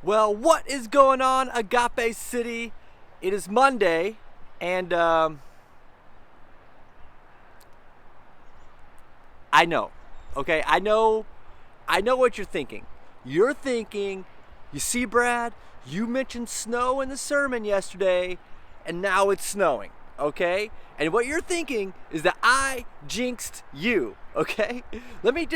Well, what is going on, Agape City? It is Monday, and I know, okay, I know what you're thinking. You're thinking, you see, Brad, you mentioned snow in the sermon yesterday, and now it's snowing, okay? And what you're thinking is that I jinxed you, okay? Let me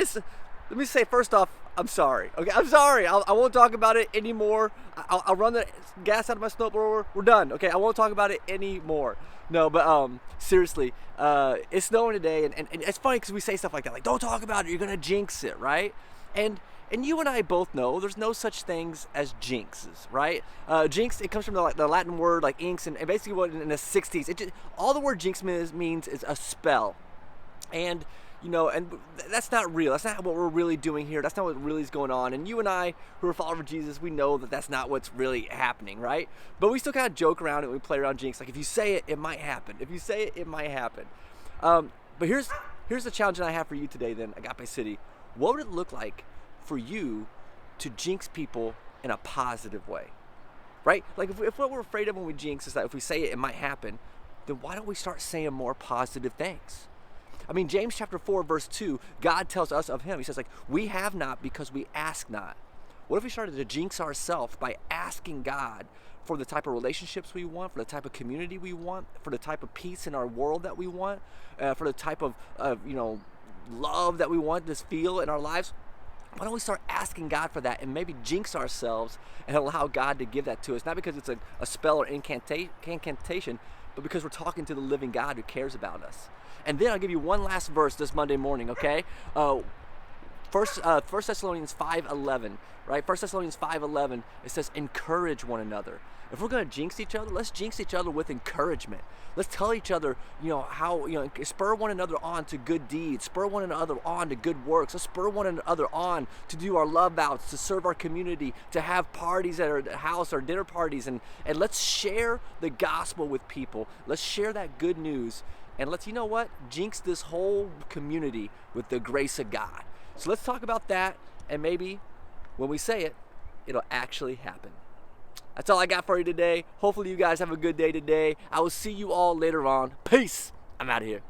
say first off, I'm sorry. Okay, I'm sorry. I won't talk about it anymore. I'll run the gas out of my snowblower. We're done. Okay, I won't talk about it anymore. No, but seriously, it's snowing today, and it's funny because we say stuff like that, like don't talk about it. You're gonna jinx it, right? And and you and I both know there's no such things as jinxes, right? Jinx, it comes from the Latin word like inks, and basically what in the 60s, all the word jinx means is a spell. And and that's not real. That's not what we're really doing here. That's not what really is going on. And you and I, who are followers of Jesus, we know that that's not what's really happening, right? But we still kind of joke around and we play around jinx. Like if you say it, it might happen. If you say it, it might happen. But here's the challenge that I have for you today. Then Agape City, what would it look like for you to jinx people in a positive way, right? Like if what we're afraid of when we jinx is that if we say it, it might happen, then why don't we start saying more positive things? I mean, James chapter 4, verse 2, God tells us of him. He says, like, we have not because we ask not. What if we started to jinx ourselves by asking God for the type of relationships we want, for the type of community we want, for the type of peace in our world that we want, for the type of love that we want to feel in our lives? Why don't we start asking God for that and maybe jinx ourselves and allow God to give that to us? Not because it's a spell or incantation, but because we're talking to the living God who cares about us. And then I'll give you one last verse this Monday morning, okay? First Thessalonians 5:11, right? First Thessalonians 5:11, it says, encourage one another. If we're going to jinx each other, let's jinx each other with encouragement. Let's tell each other, how, spur one another on to good deeds, spur one another on to good works. Let's spur one another on to do our love outs, to serve our community, to have parties at our house or dinner parties, and let's share the gospel with people. Let's share that good news, and let's, jinx this whole community with the grace of God. So let's talk about that, and maybe when we say it, it'll actually happen. That's all I got for you today. Hopefully you guys have a good day today. I will see you all later on. Peace. I'm out of here.